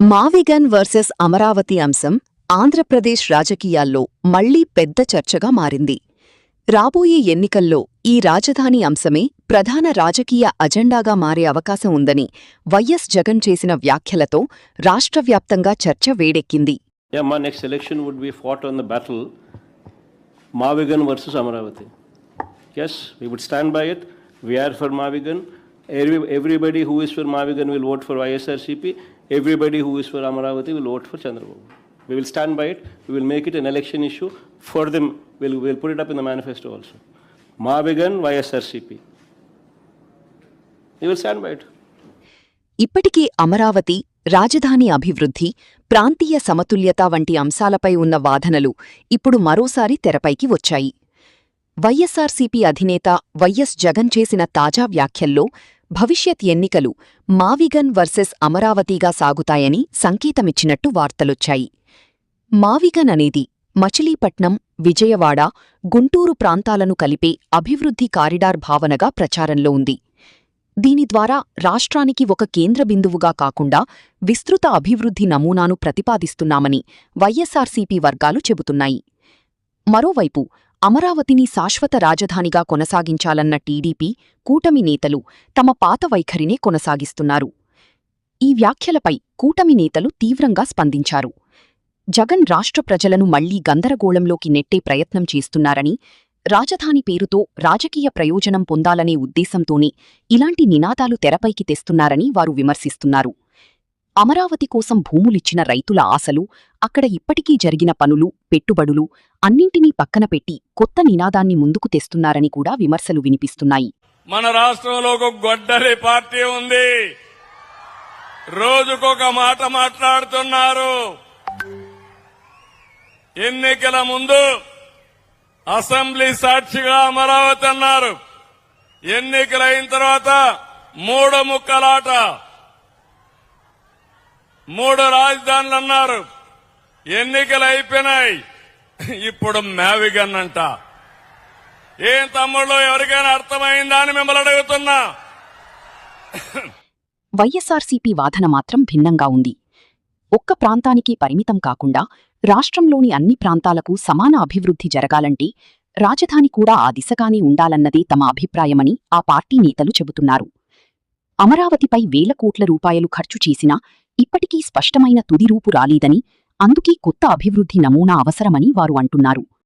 మావిగన్ versus Amaravati అంశం ఆంధ్రప్రదేశ్ రాజకీయాల్లో మళ్లీ పెద్ద చర్చగా మారింది. రాబోయే ఎన్నికల్లో ఈ రాజధాని అంశమే ప్రధాన రాజకీయ అజెండాగా మారే అవకాశం ఉందని వైఎస్ జగన్ చేసిన వ్యాఖ్యలతో రాష్ట్రవ్యాప్తంగా చర్చ వేడెక్కింది. మా next election would be fought on the battle Mavigan versus Amaravati. Yes, we would stand by it. We are for Mavigan. Everybody who is for Mavigan will vote for YSRCP. Everybody who is for Amaravati will vote for Chandrababu. We will stand by it. We will make it an election issue for them. We'll put it up in the manifesto also. Mavigan, YSRCP. We will stand by it. ఇప్పటికీ అమరావతి, రాజధాని అభివృద్ధి, ప్రాంతీయ సమతుల్యత వంటి అంశాలపై ఉన్న వాదనలు ఇప్పుడు మరోసారి తెరపైకి వచ్చాయి. వైఎస్సార్సీపీ అధినేత వైఎస్ జగన్ చేసిన తాజా వ్యాఖ్యల్లో భవిష్యత్ ఎన్నికలు మావిగన్ వర్సెస్ అమరావతిగా సాగుతాయని సంకేతమిచ్చినట్టు వార్తలొచ్చాయి. మావిగన్ అనేది మచిలీపట్నం, విజయవాడ, గుంటూరు ప్రాంతాలను కలిపే అభివృద్ధి కారిడార్ భావనగా ప్రచారంలో ఉంది. దీని ద్వారా రాష్ట్రానికి ఒక కేంద్ర బిందువుగా కాకుండా విస్తృత అభివృద్ధి నమూనాను ప్రతిపాదిస్తున్నామని వైఎస్సార్సీపీ వర్గాలు చెబుతున్నాయి. మరోవైపు అమరావతిని శాశ్వత రాజధానిగా కొనసాగించాలన్న టీడీపీ, కూటమి నేతలు తమ పాత వైఖరినే కొనసాగిస్తున్నారు. ఈ వ్యాఖ్యలపై కూటమి నేతలు తీవ్రంగా స్పందించారు. జగన్ రాష్ట్ర ప్రజలను మళ్లీ గందరగోళంలోకి నెట్టే ప్రయత్నం చేస్తున్నారని, రాజధాని పేరుతో రాజకీయ ప్రయోజనం పొందాలనే ఉద్దేశంతోనే ఇలాంటి నినాదాలు తెరపైకి తెస్తున్నారని వారు విమర్శిస్తున్నారు. అమరావతి కోసం భూములిచ్చిన రైతుల ఆశలు, అక్కడ ఇప్పటికీ జరిగిన పనులు, పెట్టుబడులు అన్నింటినీ పక్కన పెట్టి కొత్త నినాదాన్ని ముందుకు తెస్తున్నారని కూడా విమర్శలు వినిపిస్తున్నాయి. మన రాష్ట్రంలో ఒక గొడ్డలి పార్టీ ఉంది. రోజుకొక మాట మాట్లాడుతున్నారు. ఎన్నికల ముందు అసెంబ్లీ సాక్షిగా అమరావతి అన్నారు. ఎన్నికలైన తర్వాత మూడు ముక్కలాట, మూడు రాజధానులు అన్నారు. ఎన్నికలు అయిపోయినాయి, ఇప్పుడు మావిగన్ అంట. ఏం తమ్ముళ్ళు, ఎవరికైనా అర్థమైందా అని మిమ్మల్ని అడుగుతున్నా. వైఎస్సార్సీపీ వాదన మాత్రం భిన్నంగా ఉంది. ఒక్క ప్రాంతానికి పరిమితం కాకుండా రాష్ట్రంలోని అన్ని ప్రాంతాలకు సమాన అభివృద్ధి జరగాలంటే రాజధాని కూడా ఆ దిశగానే ఉండాలన్నదే తమ అభిప్రాయమని ఆ పార్టీ నేతలు చెబుతున్నారు. అమరావతిపై వేల కోట్ల రూపాయలు ఖర్చు చేసినా ఇప్పటికీ స్పష్టమైన తుది రూపు రాలేదని, అందుకే కొత్త అభివృద్ధి నమూనా అవసరమని వారు అంటున్నారు.